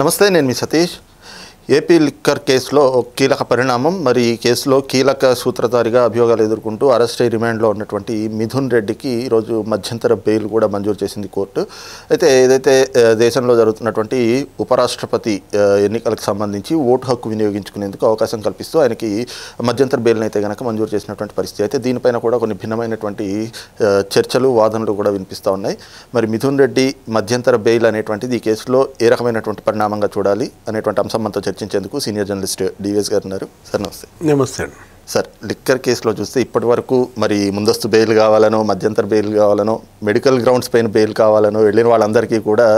నమస్తే, నేను మీ Satish. AP liquor కేసులో కీలక పరిణామం. మరి ఈ కేసులో కీలక సూత్రధారిగా అభియోగాలు ఎదుర్కొంటూ అరెస్ట్ అయి రిమాండ్లో ఉన్నటువంటి మిథున్ రెడ్డికి ఈరోజు మధ్యంతర బెయిల్ కూడా మంజూరు చేసింది కోర్టు. అయితే ఏదైతే దేశంలో జరుగుతున్నటువంటి ఉపరాష్ట్రపతి ఎన్నికలకు సంబంధించి ఓటు హక్కు వినియోగించుకునేందుకు అవకాశం కల్పిస్తూ ఆయనకి మధ్యంతర బెయిల్ని అయితే కనుక మంజూరు చేసినటువంటి పరిస్థితి. అయితే దీనిపైన కూడా కొన్ని భిన్నమైనటువంటి చర్చలు, వాదనలు కూడా వినిపిస్తూ ఉన్నాయి. మరి మిథున్ రెడ్డి మధ్యంతర బెయిల్ అనేటువంటిది ఈ కేసులో ఏ రకమైనటువంటి పరిణామంగా చూడాలి అనేటువంటి అంశం మనతో చర్చించేందుకు సీనియర్ జర్నలిస్ట్ డివిఎస్ గారు ఉన్నారు. సార్ నమస్తే. నమస్తే సార్, లిక్కర్ కేసులో చూస్తే ఇప్పటి వరకు మరి ముందస్తు బెయిల్ కావాలనో, మధ్యంతర బెయిల్ కావాలనో, మెడికల్ గ్రౌండ్స్ పైన బెయిల్ కావాలనో వెళ్ళిన వాళ్ళందరికీ కూడా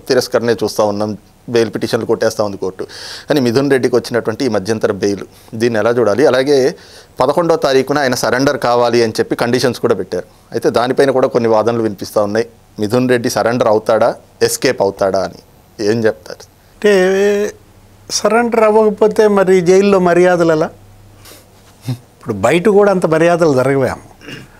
తిరస్కరణే చూస్తూ ఉన్నాం. బెయిల్ పిటిషన్లు కొట్టేస్తూ ఉంది కోర్టు. కానీ మిథున్ రెడ్డికి వచ్చినటువంటి ఈ మధ్యంతర బెయిల్, దీన్ని ఎలా చూడాలి? అలాగే 11వ తారీఖున ఆయన సరెండర్ కావాలి అని చెప్పి కండిషన్స్ కూడా పెట్టారు. అయితే దానిపైన కూడా కొన్ని వాదనలు వినిపిస్తూ ఉన్నాయి. మిథున్ రెడ్డి సరెండర్ అవుతాడా, ఎస్కేప్ అవుతాడా అని ఏం చెప్తారు? అంటే సరెండర్ అవ్వకపోతే మరి జైల్లో మర్యాదలు ఎలా? ఇప్పుడు బయట కూడా అంత మర్యాదలు జరగవేమో.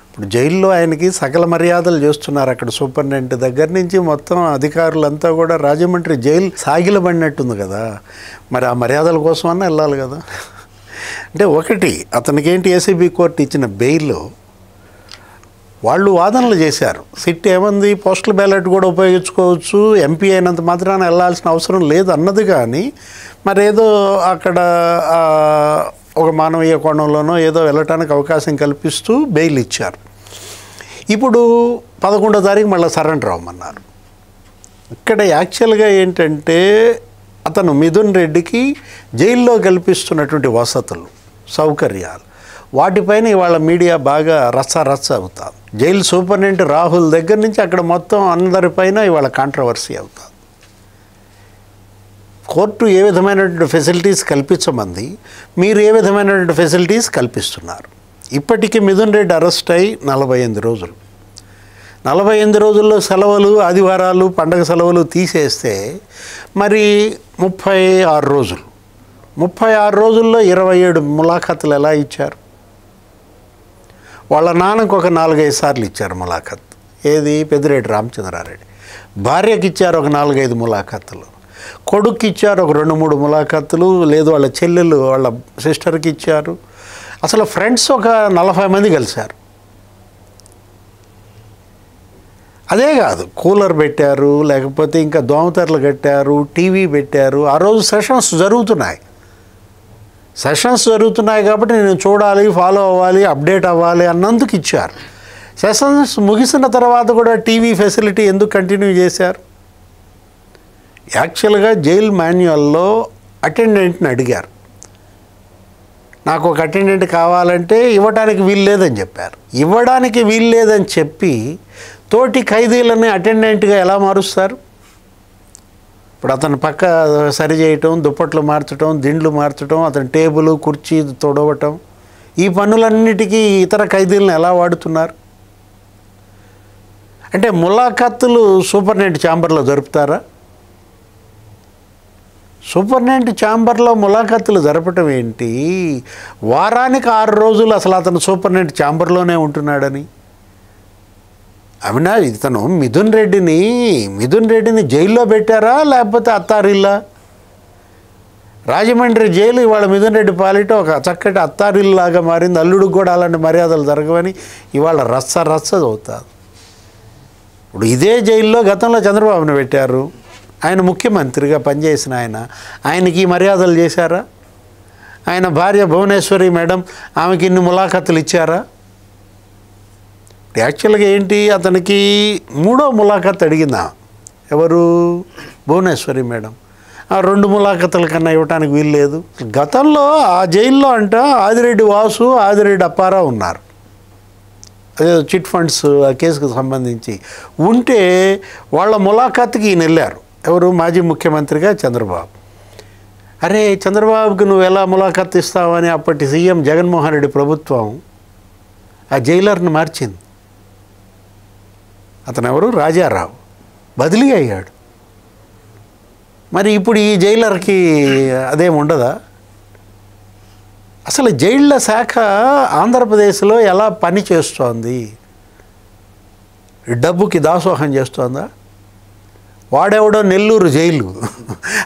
ఇప్పుడు జైల్లో ఆయనకి సకల మర్యాదలు చేస్తున్నారు. అక్కడ సూపరింటెండెంట్ దగ్గర నుంచి మొత్తం అధికారులంతా కూడా రాజమండ్రి జైలు సాగిలబడినట్టుంది కదా. మరి ఆ మర్యాదల కోసం అన్నా వెళ్ళాలి కదా. అంటే ఒకటి, అతనికి ఏంటి, ఏసీబీ కోర్టు ఇచ్చిన బెయిల్ వాళ్ళు వాదనలు చేశారు. సిట్ ఏమంది, పోస్టల్ బ్యాలెట్ కూడా ఉపయోగించుకోవచ్చు, ఎంపీ అయినంత మాత్రాన వెళ్ళాల్సిన అవసరం లేదు అన్నది. కానీ మరేదో అక్కడ ఒక మానవీయ కోణంలోనో ఏదో వెళ్ళటానికి అవకాశం కల్పిస్తూ బెయిల్ ఇచ్చారు. ఇప్పుడు 11వ తారీఖు మళ్ళీ సరెండర్ అవ్వమన్నారు. ఇక్కడ యాక్చువల్గా ఏంటంటే అతను మిథున్ రెడ్డికి జైల్లో కల్పిస్తున్నటువంటి వసతులు, సౌకర్యాలు, వాటిపైన ఇవాళ మీడియా బాగా రచ్చ అవుతుంది. జైలు సూపరింటెండెంట్ రాహుల్ దగ్గర నుంచి అక్కడ మొత్తం అందరిపైన ఇవాళ కాంట్రవర్సీ అవుతుంది. కోర్టు ఏ విధమైనటువంటి ఫెసిలిటీస్ కల్పించమంది, మీరు ఏ విధమైనటువంటి ఫెసిలిటీస్ కల్పిస్తున్నారు? ఇప్పటికీ మిథున్ రెడ్డి అరెస్ట్ అయి 48 రోజులు. 48 రోజుల్లో సెలవులు, ఆదివారాలు, పండగ సెలవులు తీసేస్తే మరి 36 రోజులు. 36 రోజుల్లో 27 ములాఖతులు ఎలా ఇచ్చారు? వాళ్ళ నాన్నకు ఒక 4-5 సార్లు ఇచ్చారు ములాఖత్. ఏది? పెద్దిరెడ్డి రామచంద్రారెడ్డి. భార్యకి ఇచ్చారు ఒక 4-5 ములాఖత్తులు. కొడుక్కి ఇచ్చారు ఒక 2-3 ములాఖత్తులు. లేదు వాళ్ళ చెల్లెలు, వాళ్ళ సిస్టర్కి ఇచ్చారు. అసలు ఫ్రెండ్స్ ఒక 40 మంది కలిశారు. అదే కాదు, కూలర్ పెట్టారు, లేకపోతే ఇంకా దోమతెరలు కట్టారు, టీవీ పెట్టారు. ఆ రోజు సెషన్స్ జరుగుతున్నాయి కాబట్టి నేను చూడాలి, ఫాలో అవ్వాలి, అప్డేట్ అవ్వాలి అన్నందుకు ఇచ్చారు. సెషన్స్ ముగిసిన తర్వాత కూడా టీవీ ఫెసిలిటీ ఎందుకు కంటిన్యూ చేశారు? యాక్చువల్గా జైల్ మాన్యువల్లో అటెండెంట్ని అడిగారు. నాకు ఒక అటెండెంట్ కావాలంటే ఇవ్వడానికి వీలు లేదని చెప్పారు. ఇవ్వడానికి వీలు లేదని చెప్పి తోటి ఖైదీలని అటెండెంట్గా ఎలా మారుస్తారు? ఇప్పుడు అతని పక్క సరి చేయటం, దుప్పట్లు మార్చడం, దిండ్లు మార్చడం, అతని టేబుల్, కుర్చీ తొడవటం, ఈ పనులన్నిటికీ ఇతర ఖైదీలను ఎలా వాడుతున్నారు? అంటే ములాఖత్తులు సూపరింటెండెంట్ ఛాంబర్లో జరుపుతారా? సూపరింటెండెంట్ ఛాంబర్లో ములాఖత్తులు జరపటం ఏంటి? వారానికి 6 రోజులు అసలు అతను సూపరింటెండెంట్ ఛాంబర్లోనే ఉంటున్నాడని. అవునా? ఇతను మిథున్ రెడ్డిని జైల్లో పెట్టారా, లేకపోతే అత్తారిల్లా? రాజమండ్రి జైలు ఇవాళ మిథున్ రెడ్డి పాలిట ఒక చక్కటి అత్తారిల్లాగా మారింది. అల్లుడికి కూడా అలాంటి మర్యాదలు జరగవని ఇవాళ రచ్చ అవుతుంది. ఇప్పుడు ఇదే జైల్లో గతంలో చంద్రబాబును పెట్టారు. ఆయన ముఖ్యమంత్రిగా పనిచేసిన ఆయనకి ఈ మర్యాదలు చేశారా? ఆయన భార్య భువనేశ్వరి మేడం, ఆమెకి ఇన్ని ములాఖతులు ఇచ్చారా? యాక్చువల్గా ఏంటి, అతనికి 3వ ములాఖత్ అడిగిందా ఎవరు? భువనేశ్వరి మేడం. ఆ 2 ములాఖతుల కన్నా ఇవ్వటానికి వీలు లేదు. గతంలో ఆ జైల్లో ఆదిరెడ్డి వాసు, ఆదిరెడ్డి అప్పారావు ఉన్నారు. అదే చిట్ ఫండ్స్ ఆ కేసుకు సంబంధించి ఉంటే వాళ్ళ ములాఖత్కి ఈయన వెళ్ళారు. ఎవరు? మాజీ ముఖ్యమంత్రిగా చంద్రబాబు. అరే, చంద్రబాబుకి నువ్వు ఎలా ములాఖత్ ఇస్తావని అప్పటి సీఎం జగన్మోహన్ రెడ్డి ప్రభుత్వం ఆ జైలర్ని మార్చింది. అతను ఎవరు? రాజారావు. బదిలీ అయ్యాడు. మరి ఇప్పుడు ఈ జైలర్కి అదేం ఉండదా? అసలు జైళ్ళ శాఖ ఆంధ్రప్రదేశ్లో ఎలా పని చేస్తోంది? డబ్బుకి దాసోహం చేస్తోందా? వాడెవడో నెల్లూరు జైలు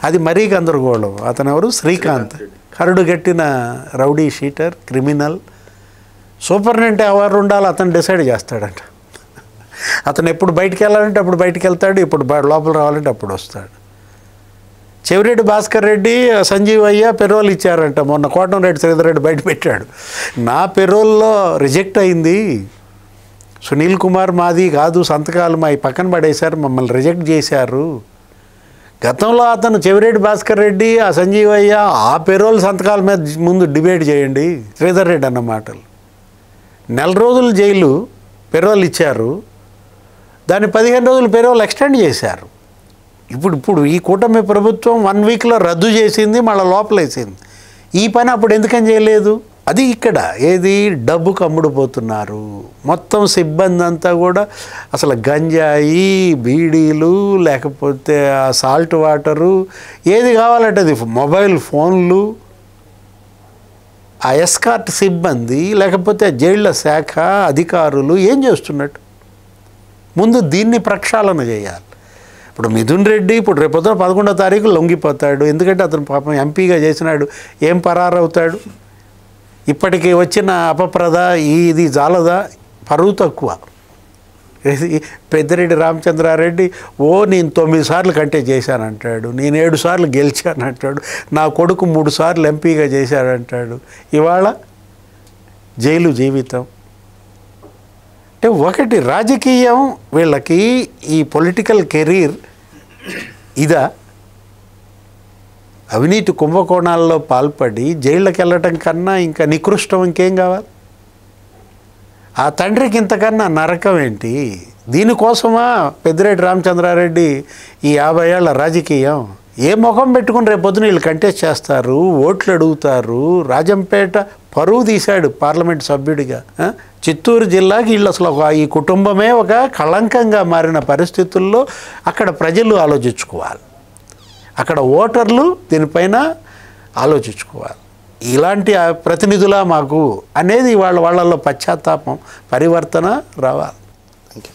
అది మరీ గందరగోళం. అతను ఎవరు? శ్రీకాంత్. కరడు గట్టిన రౌడీ షీటర్, క్రిమినల్. సూపరింటెండెంట్ ఎవరు ఉండాలో అతను డిసైడ్ చేస్తాడంట. అతను ఎప్పుడు బయటికి వెళ్ళాలంటే అప్పుడు బయటికి వెళ్తాడు, ఇప్పుడు లోపల రావాలంటే అప్పుడు వస్తాడు. చెవిరెడ్డి భాస్కర్ రెడ్డి, సంజీవ్ అయ్య పెరోల్ ఇచ్చారంట. మొన్న కోటంరెడ్డి శ్రీధర్ రెడ్డి బయట పెట్టాడు, నా పెరోల్లో రిజెక్ట్ అయింది, సునీల్ కుమార్ మాది కాదు, సంతకాలు మా పక్కన పడేశారు, మమ్మల్ని రిజెక్ట్ చేశారు. గతంలో అతను చెవిరెడ్డి భాస్కర్ రెడ్డి, ఆ సంజీవ్ అయ్య ఆ పెరోల్ సంతకాల మీద ముందు డిబేట్ చేయండి. శ్రీధర్ రెడ్డి అన్న మాటలు. 4 రోజులు జైలు పెరోల్ ఇచ్చారు, దాన్ని 15 రోజులు పెరోల్ ఎక్స్టెండ్ చేశారు. ఇప్పుడు ఈ కూటమి ప్రభుత్వం 1 వీక్లో రద్దు చేసింది, మళ్ళీ లోపలేసింది. ఈ పని అప్పుడు ఎందుకని చేయలేదు? అది ఇక్కడ ఏది డబ్బుకు అమ్ముడుపోతున్నారు. మొత్తం సిబ్బంది అంతా కూడా అసలు గంజాయి, బీడీలు, లేకపోతే ఆ సాల్ట్ వాటరు, ఏది కావాలంటే అది, మొబైల్ ఫోన్లు, ఆ ఎస్కార్ట్ సిబ్బంది, లేకపోతే జైళ్ళ శాఖ అధికారులు ఏం చేస్తున్నట్టు? ముందు దీన్ని ప్రక్షాళన చేయాలి. ఇప్పుడు మిథున్ రెడ్డి ఇప్పుడు రేపొద్దున 11వ తారీఖు లొంగిపోతాడు. ఎందుకంటే అతను పాపం ఎంపీగా చేసినాడు, ఏం పరారవుతాడు? ఇప్పటికి వచ్చిన అపప్రద ఇది జాలదా? పరువు తక్కువ. పెద్దిరెడ్డి రామచంద్రారెడ్డి నేను 9 సార్లు కంటెస్ట్ చేశానంటాడు, నేను 7 సార్లు గెలిచానంటాడు, నా కొడుకు 3 సార్లు ఎంపీగా చేశాడంటాడు. ఇవాళ జైలు జీవితం. అంటే ఒకటి రాజకీయం, వీళ్ళకి ఈ పొలిటికల్ కెరీర్ ఇదా? అవినీతి కుంభకోణాల్లో పాల్పడి జైళ్ళకి వెళ్ళటం కన్నా ఇంకా నికృష్టం ఇంకేం కావాలి? ఆ తండ్రికి ఇంతకన్నా నరకం ఏంటి? దీనికోసమా పెద్దిరెడ్డి రామచంద్రారెడ్డి ఈ 50 ఏళ్ల రాజకీయం? ఏ ముఖం పెట్టుకుని రేపొద్దున వీళ్ళు కంటెస్ట్ చేస్తారు, ఓట్లు అడుగుతారు? రాజంపేట పరువు తీశాడు పార్లమెంట్ సభ్యుడిగా. చిత్తూరు జిల్లాకి వీళ్ళు అసలు ఈ కుటుంబమే ఒక కళంకంగా మారిన పరిస్థితుల్లో అక్కడ ప్రజలు ఆలోచించుకోవాలి, అక్కడ ఓటర్లు దీనిపైన ఆలోచించుకోవాలి. ఇలాంటి ప్రతినిధులా మాకు అనేది వాళ్ళల్లో పశ్చాత్తాపం, పరివర్తన రావాలి. Thank you.